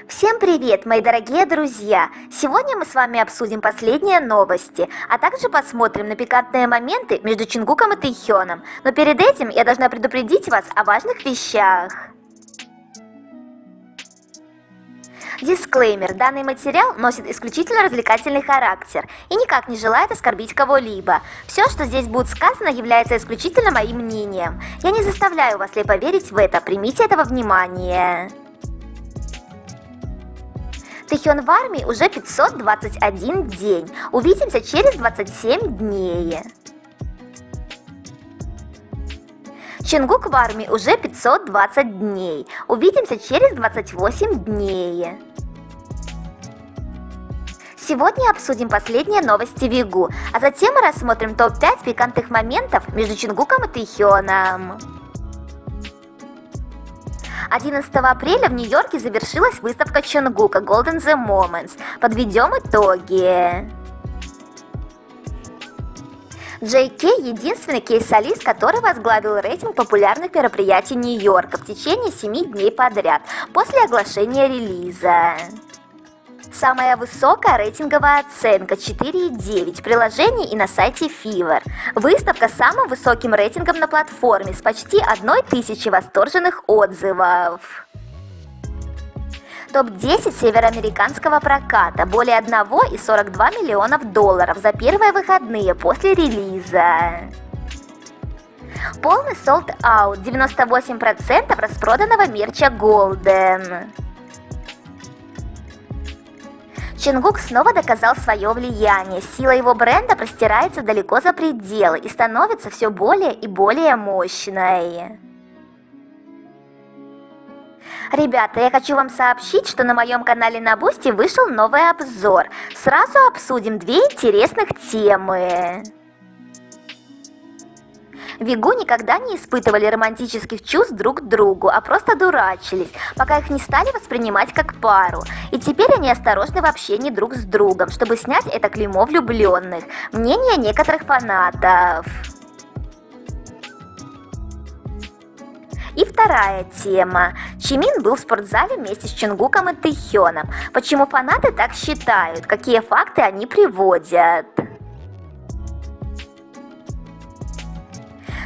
Всем привет, мои дорогие друзья! Сегодня мы с вами обсудим последние новости, а также посмотрим на пикантные моменты между Чингуком и Тэйхёном. Но перед этим я должна предупредить вас о важных вещах. Дисклеймер. Данный материал носит исключительно развлекательный характер и никак не желает оскорбить кого-либо. Все, что здесь будет сказано, является исключительно моим мнением. Я не заставляю вас поверить в это, примите это во внимание. Тэйхён в армии уже 521 день. Увидимся через 27 дней. Чингук в армии уже 520 дней. Увидимся через 28 дней. Сегодня обсудим последние новости Вигу, а затем мы рассмотрим топ-5 пикантных моментов между Чингуком и Тэйхёном. 11 апреля в Нью-Йорке завершилась выставка Чингука Golden the Moments. Подведем итоги. Джей Кей – единственный кей-солист, который возглавил рейтинг популярных мероприятий Нью-Йорка в течение 7 дней подряд после оглашения релиза. Самая высокая рейтинговая оценка 4,9 в приложении и на сайте Fiverr. Выставка с самым высоким рейтингом на платформе с почти 1000 восторженных отзывов. Топ-10 североамериканского проката, более 1,42 миллиона долларов за первые выходные после релиза. Полный sold-out, 98% распроданного мерча Golden. Чингук снова доказал свое влияние, сила его бренда простирается далеко за пределы и становится все более и более мощной. Ребята, я хочу вам сообщить, что на моем канале на Бусти вышел новый обзор. Сразу обсудим 2 интересных темы. Вигу никогда не испытывали романтических чувств друг к другу, а просто дурачились, пока их не стали воспринимать как пару. И теперь они осторожны в общении друг с другом, чтобы снять это клеймо влюбленных. Мнение некоторых фанатов. И вторая тема. Чимин был в спортзале вместе с Чингуком и Тэйхёном. Почему фанаты так считают? Какие факты они приводят?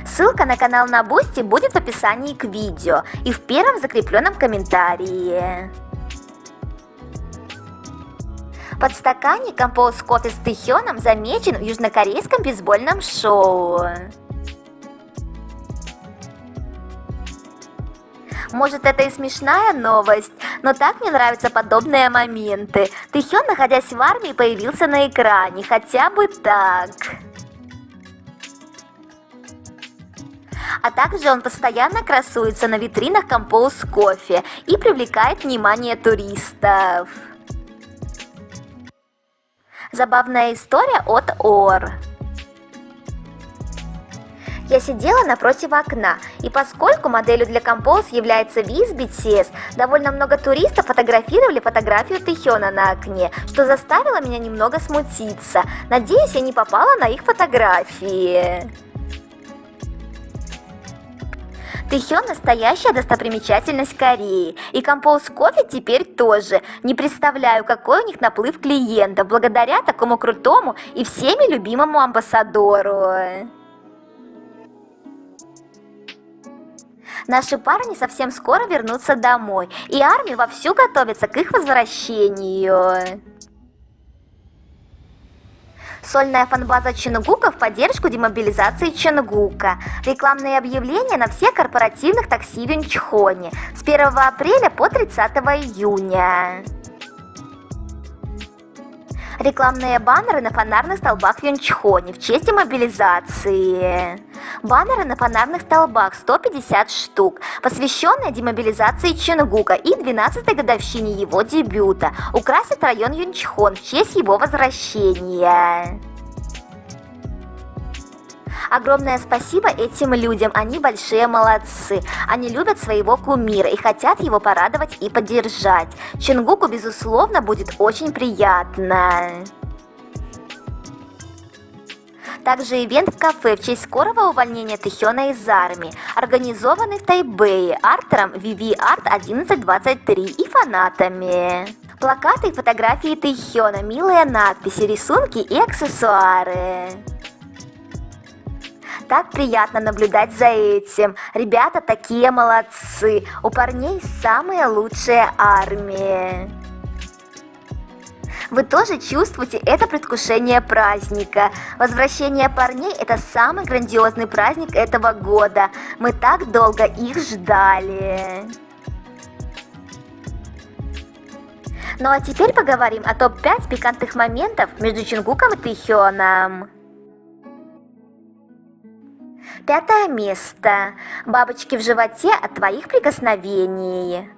Ссылка на канал на Бусти будет в описании к видео и в первом закрепленном комментарии. Подстаканник Compose Coffee с Тэйхёном замечен в южнокорейском бейсбольном шоу. Может, это и смешная новость, но так мне нравятся подобные моменты. Тэйхён, находясь в армии, появился на экране, хотя бы так. А также он постоянно красуется на витринах Compose Coffee и привлекает внимание туристов. Забавная история от Ор. Я сидела напротив окна, и поскольку моделью для Compose является Ви из BTS, довольно много туристов фотографировали фотографию Тэйхёна на окне, что заставило меня немного смутиться. Надеюсь, я не попала на их фотографии. Тэйхён – настоящая достопримечательность Кореи, и Compose Coffee теперь тоже. Не представляю, какой у них наплыв клиентов, благодаря такому крутому и всеми любимому амбассадору. Наши парни совсем скоро вернутся домой, и армия вовсю готовится к их возвращению. Сольная фан-база Чингука в поддержку демобилизации Чингука. Рекламные объявления на всех корпоративных такси в Юнчхоне с 1 апреля по 30 июня. Рекламные баннеры на фонарных столбах в Юнчхоне в честь демобилизации. Баннеры на фонарных столбах 150 штук, посвященные демобилизации Чингука и 12-й годовщине его дебюта, украсят район Юнчхон в честь его возвращения. Огромное спасибо этим людям, они большие молодцы. Они любят своего кумира и хотят его порадовать и поддержать. Чингуку, безусловно, будет очень приятно. Также ивент в кафе в честь скорого увольнения Тэхёна из армии, организованный в Тайбэе артером VV Art 1123 и фанатами. Плакаты и фотографии Тэхёна, милые надписи, рисунки и аксессуары. Так приятно наблюдать за этим. Ребята такие молодцы. У парней самые лучшие армии. Вы тоже чувствуете это предвкушение праздника. Возвращение парней – это самый грандиозный праздник этого года. Мы так долго их ждали. Ну а теперь поговорим о топ-5 пикантных моментов между Джингуком и Тэхёном. 5 место. Бабочки в животе от твоих прикосновений.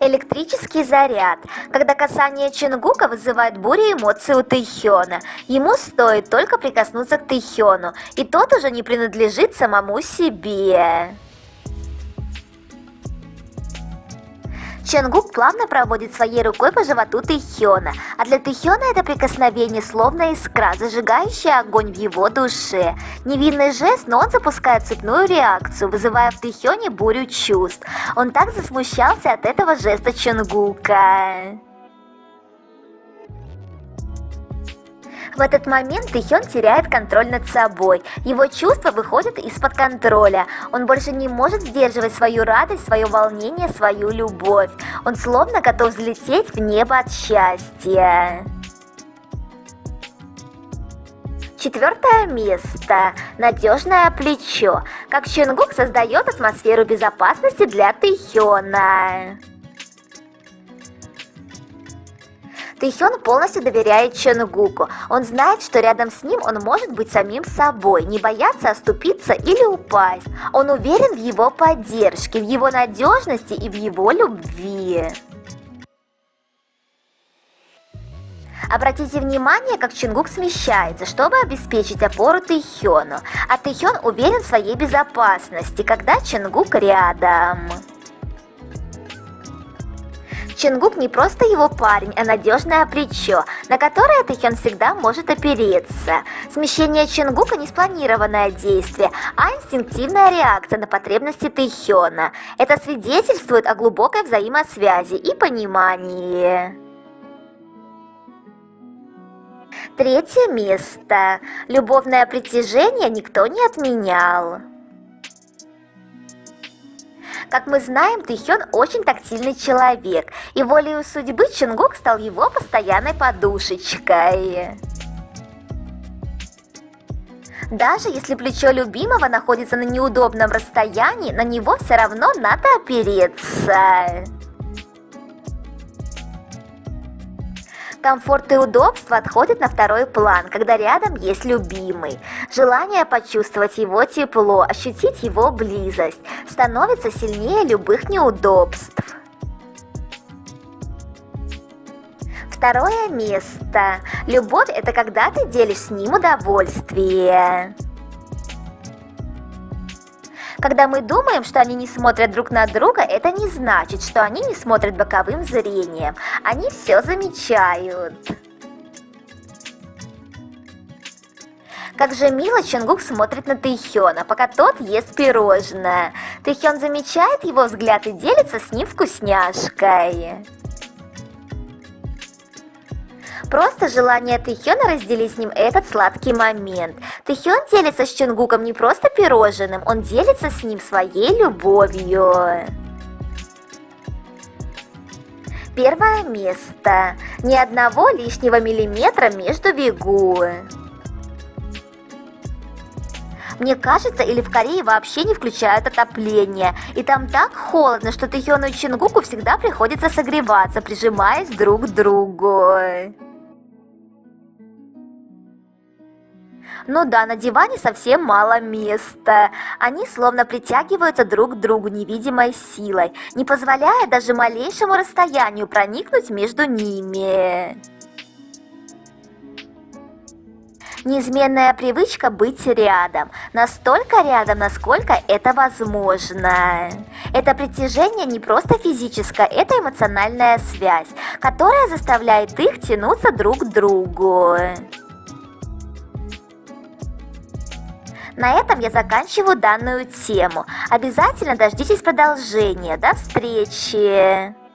Электрический заряд. Когда касание Джингука вызывает бурю эмоций у Тэхёна. Ему стоит только прикоснуться к Тэхёну, и тот уже не принадлежит самому себе. Джингук плавно проводит своей рукой по животу Тэхёна, а для Тэхёна это прикосновение словно искра, зажигающая огонь в его душе. Невинный жест, но он запускает цепную реакцию, вызывая в Тэхёне бурю чувств. Он так засмущался от этого жеста Джингука. В этот момент Тэхён теряет контроль над собой. Его чувства выходят из-под контроля. Он больше не может сдерживать свою радость, свое волнение, свою любовь. Он словно готов взлететь в небо от счастья. 4 место. Надежное плечо. Как Джингук создает атмосферу безопасности для Тэхёна. Тэхён полностью доверяет Джингуку. Он знает, что рядом с ним он может быть самим собой, не бояться оступиться или упасть. Он уверен в его поддержке, в его надежности и в его любви. Обратите внимание, как Джингук смещается, чтобы обеспечить опору Тэхёну. А Тэхён уверен в своей безопасности, когда Джингук рядом. Джингук не просто его парень, а надежное плечо, на которое Тэхён всегда может опереться. Смещение Джингука не спланированное действие, а инстинктивная реакция на потребности Тэхёна. Это свидетельствует о глубокой взаимосвязи и понимании. 3 место. Любовное притяжение никто не отменял. Как мы знаем, Тэхён очень тактильный человек, и волею судьбы Джингук стал его постоянной подушечкой. Даже если плечо любимого находится на неудобном расстоянии, на него все равно надо опереться. Комфорт и удобство отходят на второй план, когда рядом есть любимый. Желание почувствовать его тепло, ощутить его близость становится сильнее любых неудобств. 2 место. Любовь – это когда ты делишь с ним удовольствие. Когда мы думаем, что они не смотрят друг на друга, это не значит, что они не смотрят боковым зрением. Они все замечают. Как же мило Джингук смотрит на Тэхёна, пока тот ест пирожное. Тэхён замечает его взгляд и делится с ним вкусняшкой. Просто желание Тэхёна разделить с ним этот сладкий момент. Тэхён делится с Джингуком не просто пирожным, он делится с ним своей любовью. 1 место. Ни одного лишнего миллиметра между вигу. Мне кажется, или в Корее вообще не включают отопление. И там так холодно, что Тэхёну и Джингуку всегда приходится согреваться, прижимаясь друг к другу. Ну да, на диване совсем мало места. Они словно притягиваются друг к другу невидимой силой, не позволяя даже малейшему расстоянию проникнуть между ними. Неизменная привычка быть рядом, настолько рядом, насколько это возможно. Это притяжение не просто физическое, это эмоциональная связь, которая заставляет их тянуться друг к другу. На этом я заканчиваю данную тему. Обязательно дождитесь продолжения. До встречи!